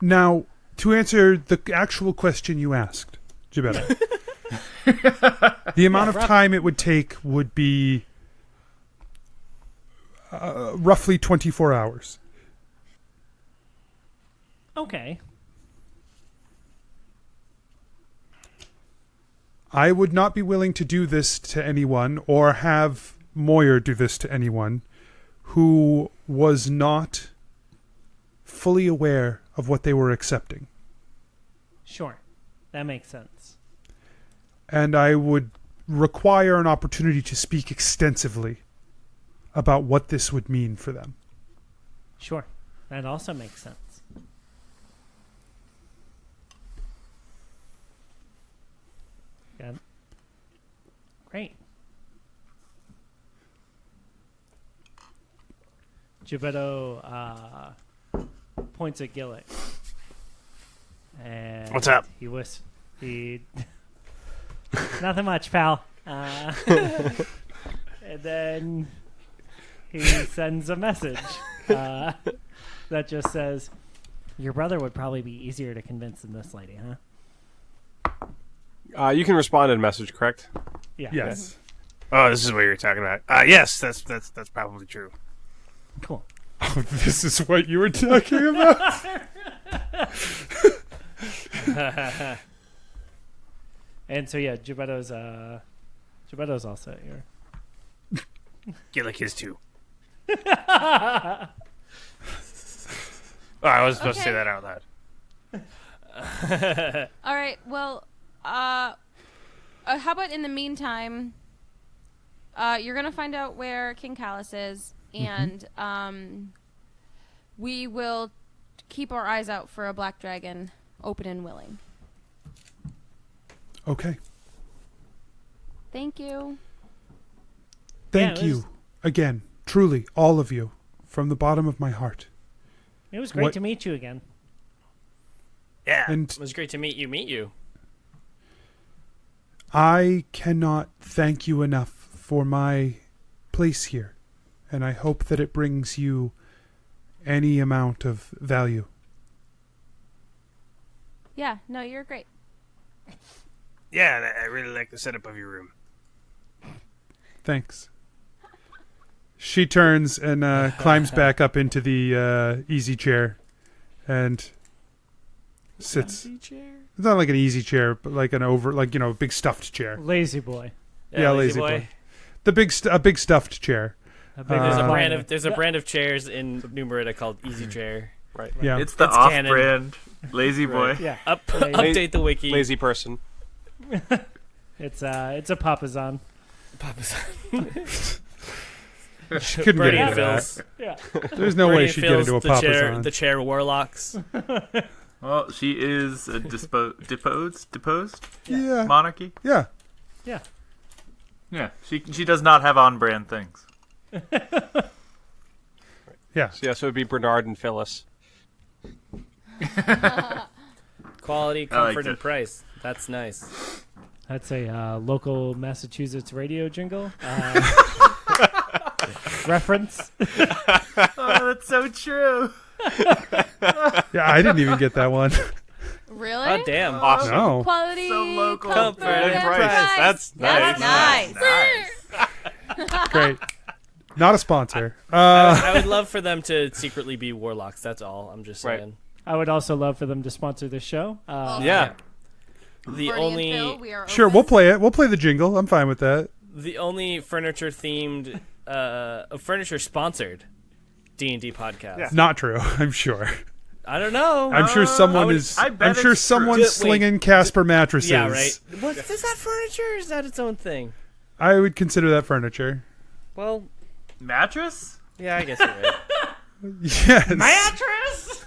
Now, to answer the actual question you asked, Jebeddo, the amount of time it would take would be roughly 24 hours.
Okay.
I would not be willing to do this to anyone or have Moyer do this to anyone who was not fully aware of what they were accepting.
Sure. That makes sense.
And I would require an opportunity to speak extensively about what this would mean for them.
Sure. That also makes sense. Good. Great. Jebeddo points at Gillik. And
What's up?
He nothing much, pal. And then he sends a message that just says, "Your brother would probably be easier to convince than this lady, huh?"
You can respond in a message, correct?
Yeah.
Yes.
Oh, this is what you're talking about. Yes, that's probably true.
Cool.
Oh, this is what you were talking about?
And so yeah, Jebeddo's all set here.
Get like his too. Oh, I was supposed to say
Okay.
that out loud.
All right. Well, how about in the meantime, you're gonna find out where King Callus is, and we will keep our eyes out for a black dragon, open and willing.
Okay.
Thank you.
Thank
Yeah, it was-
you again, truly, all of you, from the bottom of my heart.
It was great
What-
to meet you again.
Yeah.
And
It was great to meet you.
I cannot thank you enough for my place here, and I hope that it brings you any amount of value.
Yeah. No, you're great.
Yeah, I really like the setup of your room.
Thanks. She turns and climbs back up into the easy chair and sits.
Easy chair.
It's not like an easy chair, but like a big stuffed chair.
Lazy boy.
Yeah, lazy boy. A big stuffed chair.
A big
There's a
Uh,
brand of brand of chairs in New Merida called Easy Chair.
Right.
Yeah.
It's the
It's canon.
off-brand lazy boy.
Right.
Yeah.
Update the wiki.
Lazy person.
It's a Papazon.
She couldn't
Bernie
get
and
into that.
Phil's.
Yeah.
There's no
Bernie
way
and
she'd get
Phil's
into a
the chair,
Papazon.
the chair warlocks.
Well, she is a deposed
Yeah.
monarchy.
Yeah.
Yeah.
Yeah, she does not have on-brand things.
Yeah.
So, so it'd be Bernard and Phyllis.
Quality,
I like
comfort, and
that.
price. That's nice.
That's a local Massachusetts radio jingle reference.
Oh, that's so true.
Yeah, I didn't even get that one.
Really?
Oh damn!
Awesome.
No.
Quality,
So local.
comfort,
And
and
price.
price.
That's nice.
Nice.
Great. Not a sponsor.
I would love for them to secretly be warlocks. That's all. I'm just
Right.
saying.
I would also love for them to sponsor this show.
Yeah.
The
Bernie and
only
Phil, we are
Sure,
open.
we'll play it. We'll play the jingle. I'm fine with that.
furniture themed, furniture sponsored D&D podcast.
Yeah.
Not true, I'm sure.
I don't know.
I'm sure someone is.
I bet
I'm sure
it's true.
someone's slinging Casper mattresses.
Yeah, right. Is that furniture or is that its own thing?
I would consider that furniture.
Well,
Mattress?
yeah, I guess you're right.
Yes.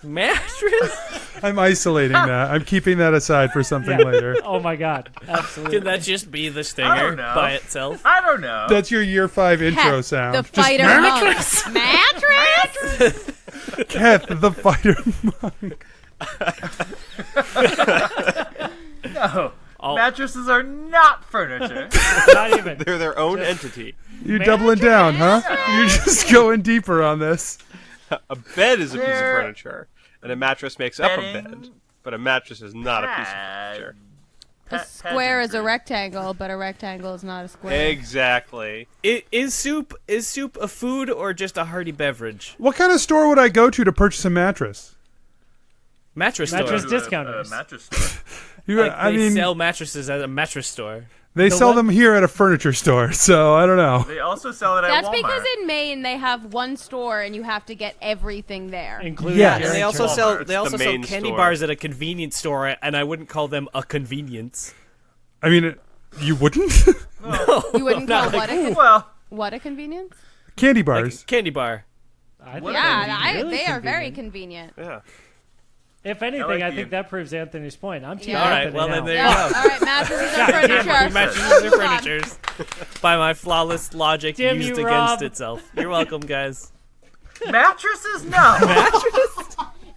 Mattress?
I'm isolating that. I'm keeping that aside for something later.
Oh my god, absolutely.
Can that just be the
I
stinger
don't know.
by itself?
I don't know.
That's your year 5 intro
Heth,
sound.
the
Just
fighter
mattress.
monk. Mattress?
Heth, the fighter monk.
No.
Oh.
Mattresses are not furniture.
Not even.
They're their own entity.
You're doubling down, huh? You're just going deeper on this.
A bed is a piece of
They're-
furniture, and a mattress makes up a
Bedding.
bed. But a mattress is not a piece of furniture.
A square is a rectangle, but a rectangle is not a square.
Exactly.
Is soup a food or just a hearty beverage?
What kind of store would I go to purchase a mattress?
Mattress store.
Mattress discounters.
Mattress store.
They sell mattresses at a mattress store.
they
The
sell
what?
them here at a furniture store, so I don't know.
They also sell it at
That's
Walmart.
because in Maine they have one store and you have to get everything there.
Including
Yes.
And they also
Walmart.
sell
It's the main
candy
store.
bars at a convenience store, and I wouldn't call them a convenience.
I mean, you wouldn't?
You wouldn't call
Well,
what a convenience?
Candy
Like
bars.
a candy bar.
I think
Yeah,
that'd be really
they are very
convenient.
convenient.
Yeah.
If anything,
like
I
the-
think that proves Anthony's point. I'm team
Yeah.
All right,
Anthony
well
now.
then there
Yeah.
you go.
All right, mattresses are furniture.
Mattresses are
Move on.
furnitures. By my flawless logic
Damn
used
you,
against
Rob.
itself. You're welcome, guys.
mattresses? No.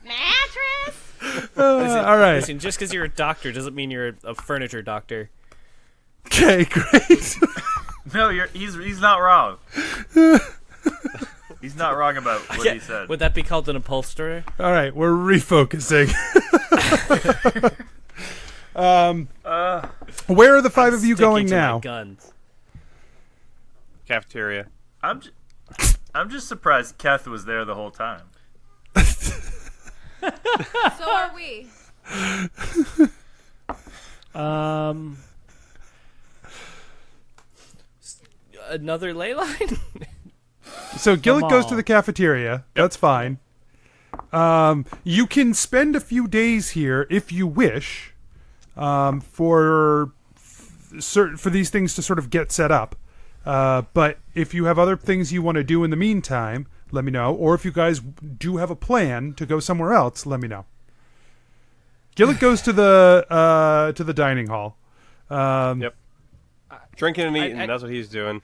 Mattress?
All right.
Listen, just because you're a doctor doesn't mean you're a furniture doctor.
Okay, great.
No, he's not wrong. He's not wrong about what he said.
Would that be called an upholsterer?
All right, we're refocusing. Where are the 5 of you going
Sticking to my
now?
Guns.
Cafeteria.
I'm just surprised Keth was there the whole time.
So are we.
Another ley line?
So Gillik goes to
on.
the cafeteria. That's fine. You can spend a few days here if you wish, for these things to sort of get set up. But if you have other things you want to do in the meantime, let me know. Or if you guys do have a plan to go somewhere else, let me know. Gillik goes to the dining hall.
Yep. Drinking and eating.
I-
That's what he's doing.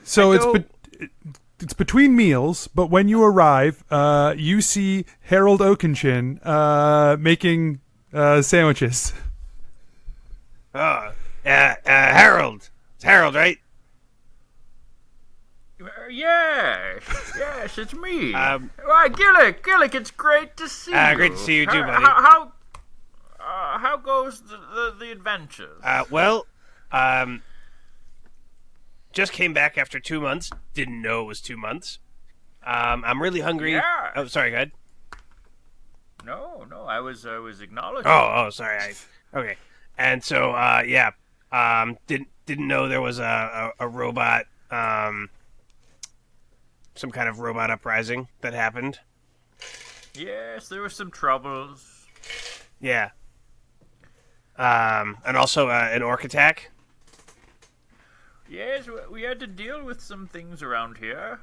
So
I
it's
go-
it's between meals, but when you arrive, you see Harold Oakenshin making sandwiches.
Harold. It's Harold, right?
Yes, it's me. Why,
Um,
Gillik, it's great to see you.
Great to see you too, buddy.
How goes the adventures?
Just came back after 2 months. Didn't know it was 2 months. I'm really hungry.
Yeah.
Oh, sorry, go ahead.
No, I was acknowledging.
Oh, sorry. Okay. And so, didn't know there was a robot, some kind of robot uprising that happened.
Yes, there were some troubles.
Yeah. And also an orc attack.
Yes, we had to deal with some things around here.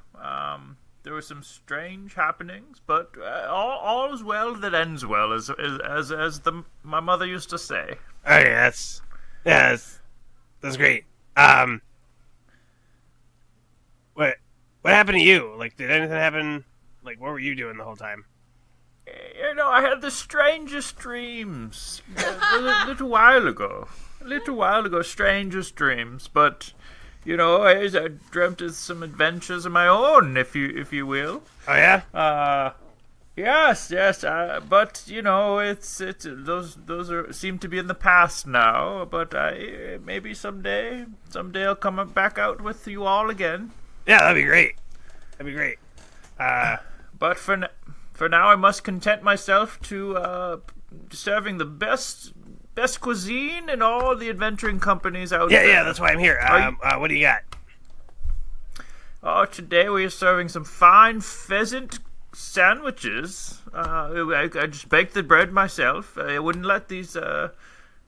There were some strange happenings, but all is well that ends well, as my mother used to say.
Okay, that's great. What happened to you? Like, did anything happen? Like, what were you doing the whole time?
You know, I had the strangest dreams a little while ago. Strangest dreams, but you know, I dreamt of some adventures of my own, if you will.
Oh yeah.
Yes. But you know, it's those seem to be in the past now. But maybe someday I'll come back out with you all again.
Yeah, that'd be great.
But for now, I must content myself to serving the best cuisine in all the adventuring companies out there.
Yeah, that's why I'm here. What do you got?
Oh, today we are serving some fine pheasant sandwiches. I just baked the bread myself. I wouldn't let these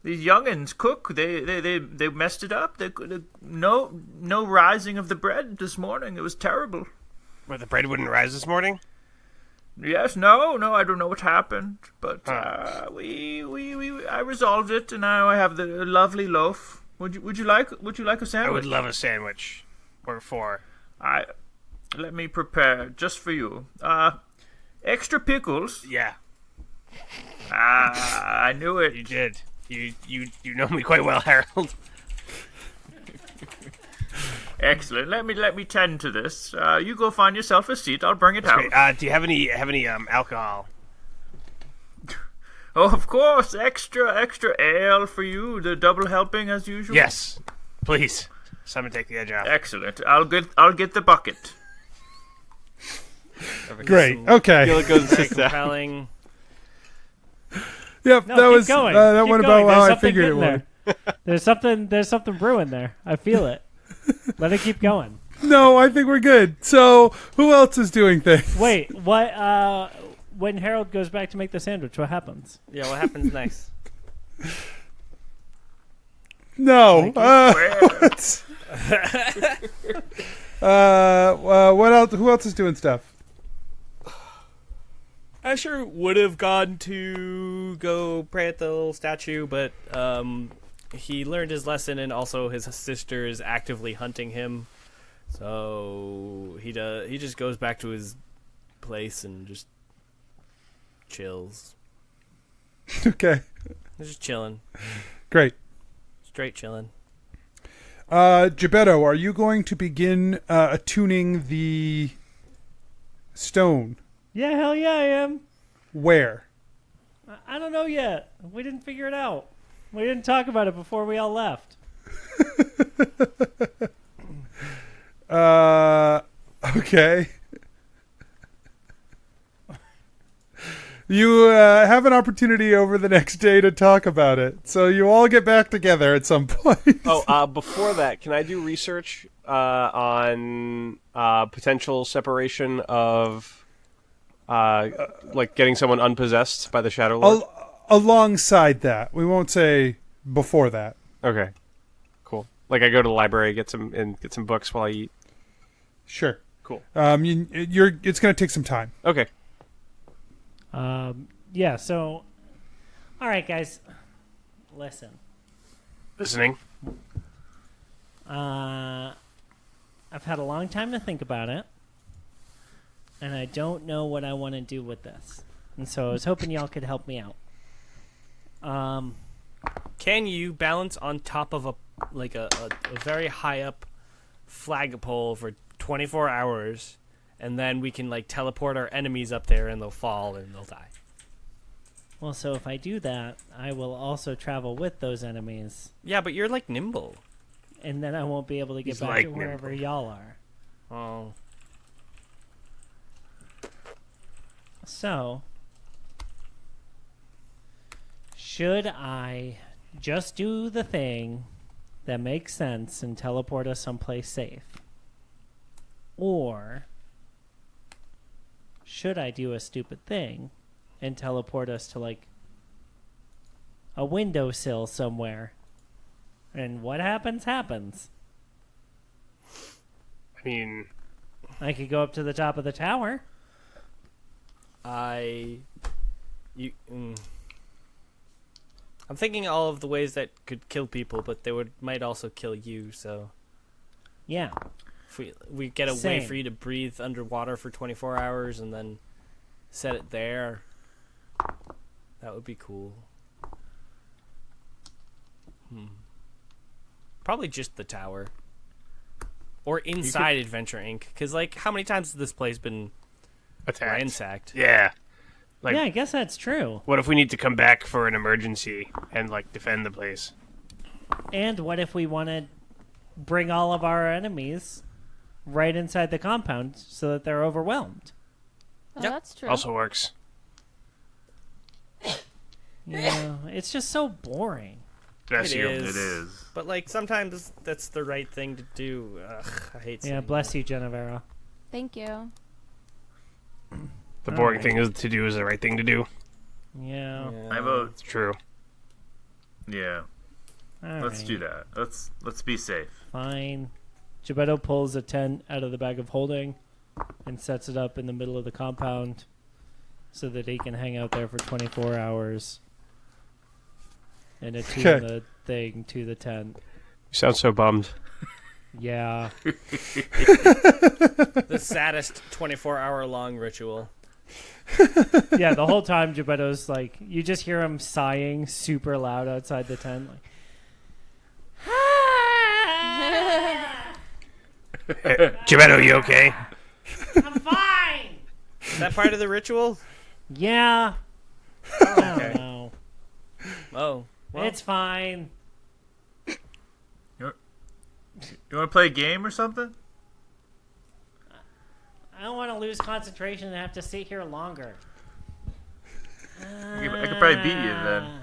youngins cook. They messed it up. No rising of the bread this morning. It was terrible.
Where the bread wouldn't rise this morning?
Yes, no, I don't know what happened, but I resolved it, and now I have the lovely loaf. Would you like a sandwich?
I would love a sandwich, or 4.
Let me prepare just for you. Extra pickles.
Yeah.
I knew it.
You did. You know me quite well, Harold.
Excellent. Let me tend to this. You go find yourself a seat. I'll bring it out.
Great. Do you have any alcohol?
Oh, of course. Extra ale for you. The double helping as usual.
Yes, please. Someone take the edge off.
Excellent. I'll get the bucket.
Great. Okay.
Gillik goes and
Very
sits down.
compelling.
Yep.
No,
that
keep
was
going.
that
Keep
went
going.
about how
There's
I
something
figured it
good
would.
there. There's something brewing there. I feel it. Let it keep going.
No, I think we're good. So, who else is doing things?
Wait, what? When Harold goes back to make the sandwich, what happens?
Yeah, what happens next?
No. What else? Who else is doing stuff?
Asher would have gone to go pray at the little statue, but he learned his lesson, and also his sister is actively hunting him. So he just goes back to his place and just chills.
Okay.
He's just chilling,
Great.
straight chilling.
Jebeddo, are you going to begin attuning the stone?
Yeah, hell yeah, I am.
Where?
I don't know yet. We didn't figure it out. We didn't talk about it before we all left.
Okay. You have an opportunity over the next day to talk about it. So you all get back together at some point.
Before that, can I do research on potential separation of, like getting someone unpossessed by the Shadow Lord?
Alongside that. We won't say before that.
Okay, cool. Like I go to the library, get some books while I eat.
Sure.
Cool.
It's going to take some time.
Okay.
Yeah, so... Alright, guys. Listen.
Listening.
I've had a long time to think about it. And I don't know what I want to do with this. And so I was hoping y'all could help me out.
Can you balance on top of a very high up flagpole for 24 hours, and then we can like teleport our enemies up there, and they'll fall and they'll die?
Well, so if I do that, I will also travel with those enemies,
Yeah, but you're like nimble.
and then I won't be able to get
He's
back
like
to wherever
nimble.
y'all are.
Oh,
So, should I just do the thing that makes sense and teleport us someplace safe? Or should I do a stupid thing and teleport us to, like, a windowsill somewhere? And what happens, happens.
I mean,
I could go up to the top of the tower.
I'm thinking all of the ways that could kill people, but they might also kill you. So
Yeah.
if we get a way
Same.
for you to breathe underwater for 24 hours and then set it there, that would be cool. Probably just the tower, or inside Adventure Inc. Because like, how many times has this place been
attacked.
ransacked?
Yeah. Like,
Yeah, I guess that's true.
what if we need to come back for an emergency and like defend the place?
And what if we want to bring all of our enemies right inside the compound so that they're overwhelmed?
Oh,
Yep.
that's true.
Also works.
Yeah, it's just so boring.
Bless
It
you.
is.
It is.
But like, sometimes that's the right thing to do. Ugh, I hate.
Yeah,
saying
bless
that.
you, Jennuvera.
Thank you.
The boring thing is to do is the right thing to do.
Yeah.
I vote.
It's true.
Yeah. Let's do that. Let's be safe.
Fine. Gebetto pulls a tent out of the bag of holding and sets it up in the middle of the compound so that he can hang out there for 24 hours and attune the thing to the tent.
You sound so bummed.
Yeah.
The saddest 24-hour-long ritual.
Yeah, the whole time Gebetto's like, you just hear him sighing super loud outside the tent. Like,
Jebeddo, you okay?
I'm fine!
Is that part of the ritual?
Yeah.
Oh,
I
okay.
don't know.
Oh. Well,
It's fine.
You want to play a game or something?
I don't want to lose concentration and have to sit here longer.
I could probably beat you then.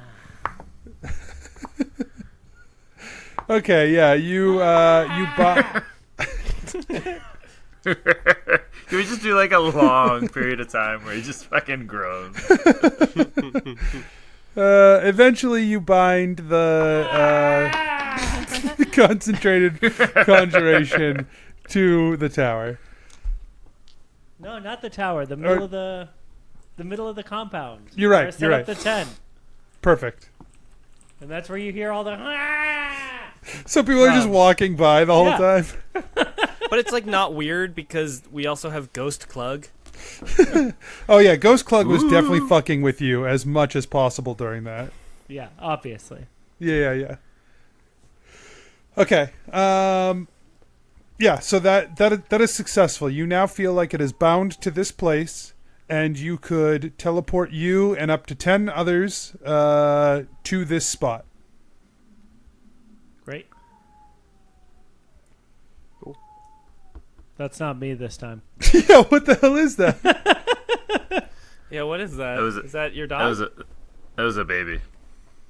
Okay, yeah, you buy.
Can we just do like a long period of time where he just fucking groans?
Eventually, you bind the concentrated conjuration to the tower.
No, not the tower. The middle of the middle of the compound.
You're right,
Where I set
you're
up
right.
the tent,
Perfect.
and that's where you hear all the.
So people are just walking by the whole
Yeah.
time.
but it's like not weird because we also have Ghost Clug.
Oh yeah, Ghost Clug was definitely fucking with you as much as possible during that.
Yeah, obviously.
Yeah. Okay. Yeah, so that is successful. You now feel like it is bound to this place, and you could teleport you and up to 10 others to this spot.
Great. That's not me this time.
Yeah, what the hell is that?
Yeah, what is that? Is that your dog?
That was a baby.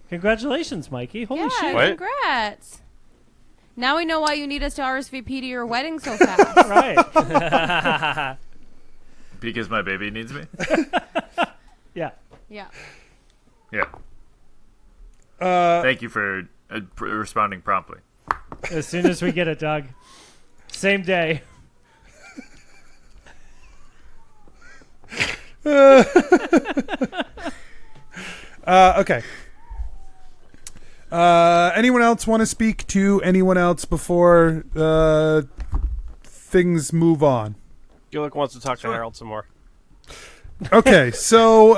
Congratulations, Mikey. Holy
Yeah,
shit.
What?
congrats. Now we know why you need us to RSVP to your wedding so fast.
Right.
Because my baby needs me?
Yeah.
Yeah.
Yeah. Thank you for responding promptly.
As soon as we get it, Doug. Same day.
Okay. Anyone else want to speak to anyone else before things move on?
Gillik wants to talk to Harold some more.
Okay, so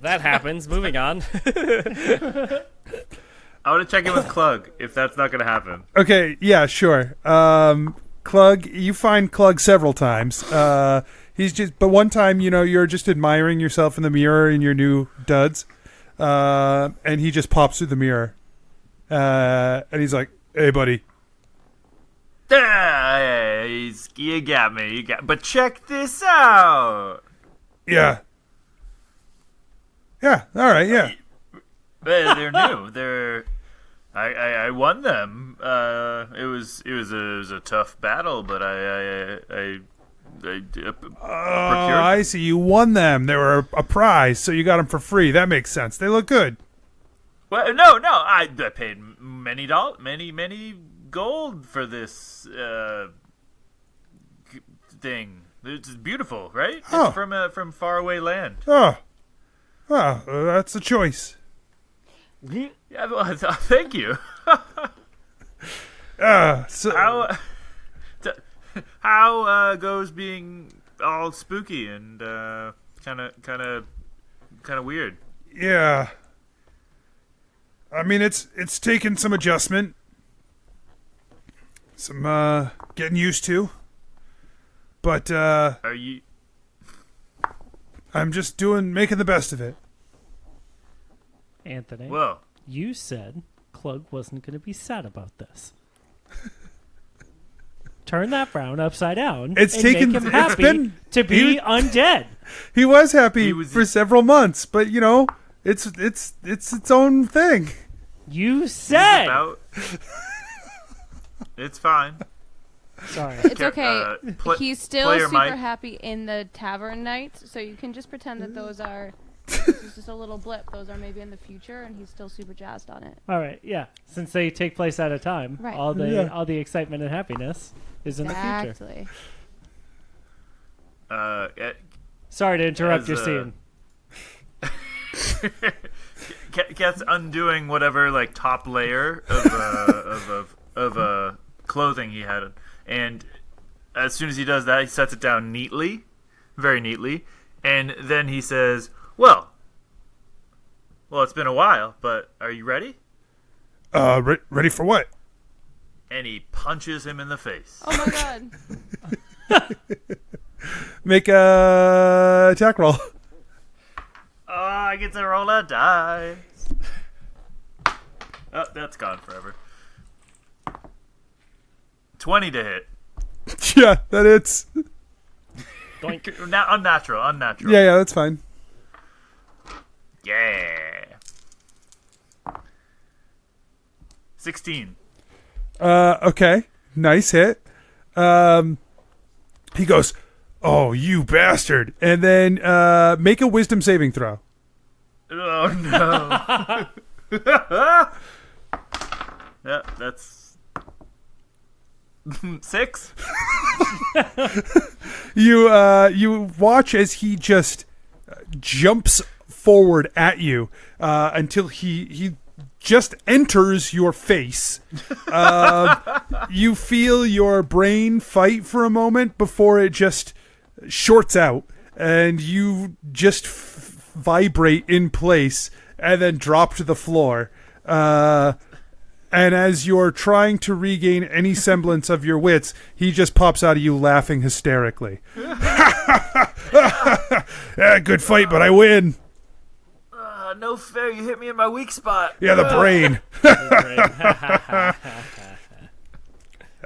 That happens. Moving on.
I want to check in with Clug if that's not going to happen.
okay, yeah, sure. Clug, you find Clug several times. But one time, you're just admiring yourself in the mirror in your new duds, and he just pops through the mirror, and he's like, "Hey, buddy."
You got me. But check this out.
Yeah. Yeah. All right. Yeah.
They're new. I won them. It was a tough battle, but I procured.
I see. You won them. They were a prize, so you got them for free. That makes sense. They look good.
Well, no. I paid many gold for this thing. It's beautiful, right?
Oh.
It's from faraway land.
Oh, that's a choice.
Yeah, well, thank you.
So
How goes being all spooky and kind of weird?
yeah. I mean, it's taken some adjustment, some getting used to, but
Are you?
I'm just making the best of it.
Anthony,
Well,
you said Clug wasn't going to be sad about this. Turn that frown upside down
It's
and
taken-
make him
it's
happy
been-
to be
he-
undead.
He was happy
He was-
for several months, but it's its own thing.
You said
it's fine.
Sorry.
It's okay. He's still
player
super
Mike.
happy in the tavern nights, so you can just pretend that those are. This is just a little blip. Those are maybe in the future, and he's still super jazzed on it.
All right, yeah. Since they take place at a time,
Right.
all the excitement and happiness is in the future.
Exactly.
Sorry to interrupt
As,
your scene.
Cat's undoing whatever like top layer of clothing he had, and as soon as he does that, he sets it down neatly, very neatly, and then he says, "Well, it's been a while, but are you ready?"
Ready for what?
And he punches him in the face.
Oh my god.
Make a attack roll.
Oh, I get to roll a dice. Oh, that's gone forever. 20 to hit.
Yeah, that hits.
Unnatural.
Yeah, that's fine.
Yeah. 16.
Okay. Nice hit. He goes, "Oh, you bastard." And then make a wisdom saving throw.
Oh, no. Yeah, that's 6.
You watch as he just jumps forward at you until he just enters your face. You feel your brain fight for a moment before it just shorts out, and you just vibrate in place and then drop to the floor. And as you're trying to regain any semblance of your wits, he just pops out of you laughing hysterically. Yeah, good fight, but I win.
No fair, you hit me in my weak spot.
Yeah, the brain.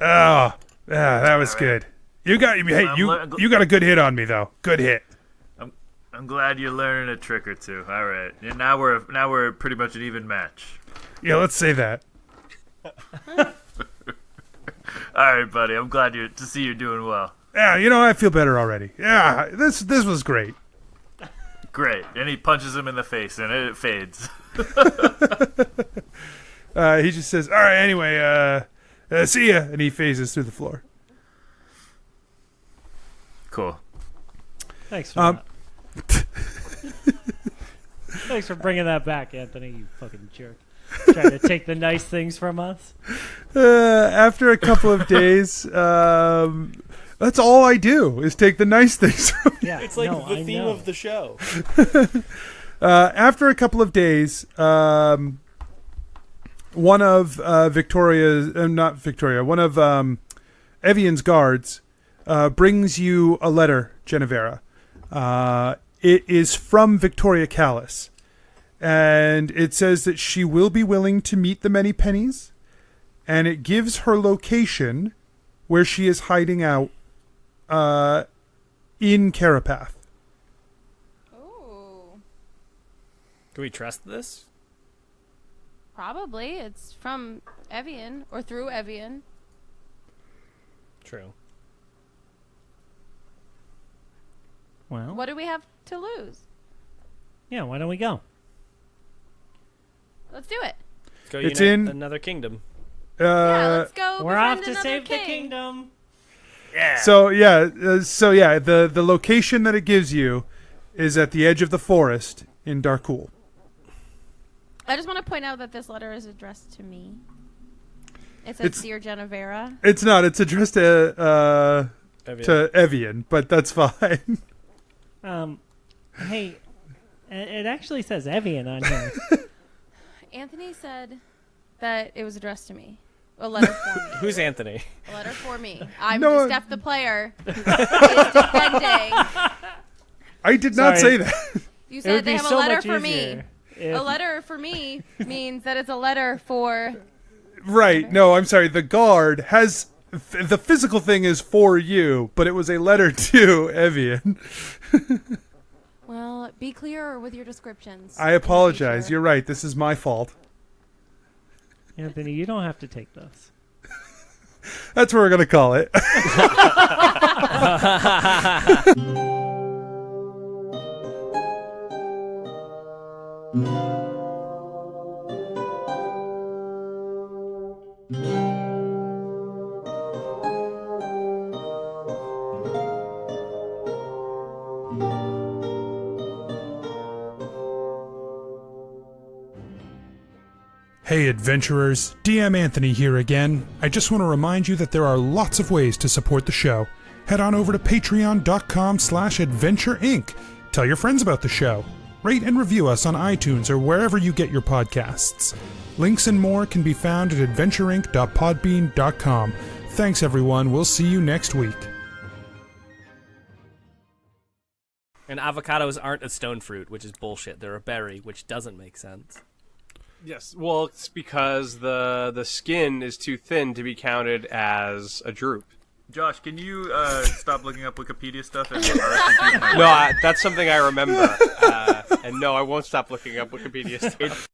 Oh, yeah, that was good. You got you got a good hit on me though. Good hit.
I'm glad you're learning a trick or two. All right, and now we're pretty much an even match.
Yeah, let's say that.
All right, buddy. I'm glad to see you're doing well.
Yeah, I feel better already. Yeah, this was great.
Great. And he punches him in the face, and it fades.
He just says, "All right, anyway, see ya," and he phases through the floor.
Cool.
Thanks for that. Thanks for bringing that back, Anthony, you fucking jerk. Trying to take the nice things from us.
After a couple of days, that's all I do is take the nice things from you.
Yeah,
It's like the theme of the show.
After a couple of days, one of one of Evian's guards brings you a letter, Jennuvera. It is from Victoria Callis, and it says that she will be willing to meet the Many Pennies, and it gives her location where she is hiding out in Carapath.
Ooh.
Do we trust this?
Probably. It's from Evian, or through Evian.
True.
Well,
What do we have to lose?
yeah, why don't we go?
Let's do it.
Let's go
It's
unite
in-
another kingdom.
Yeah, let's go.
We're
befriend
off to
another
save the
king.
kingdom.
Yeah.
The location that it gives you is at the edge of the forest in Darkul.
I just want to point out that this letter is addressed to me. It says, "Dear Jennuvera."
It's not. It's addressed to
Evian.
Evian, but that's fine.
Hey, it actually says Evian on here.
Anthony said that it was addressed to me. A letter for me.
Who's Anthony?
A letter for me. I'm
No,
just Steph the player. Is defending.
I did not
Sorry.
say that.
You
It
said
would
they
be
have
so
a letter
much
for me.
easier if-
A letter for me means that it's a letter for.
Right. No, I'm sorry. The guard has... the physical thing is for you, but it was a letter to Evian.
Well, be clearer with your descriptions.
I apologize. You're right. This is my fault.
Anthony, you don't have to take this.
That's what we're going to call it. Hey adventurers, DM Anthony here again. I just want to remind you that there are lots of ways to support the show. Head on over to patreon.com/adventureinc. Tell your friends about the show. Rate and review us on iTunes or wherever you get your podcasts. Links and more can be found at adventureinc.podbean.com. Thanks everyone, we'll see you next week.
And avocados aren't a stone fruit, which is bullshit. They're a berry, which doesn't make sense.
Yes, well, it's because the skin is too thin to be counted as a drupe.
Josh, can you stop looking up Wikipedia stuff? And
No, that's something I remember. And no, I won't stop looking up Wikipedia stuff.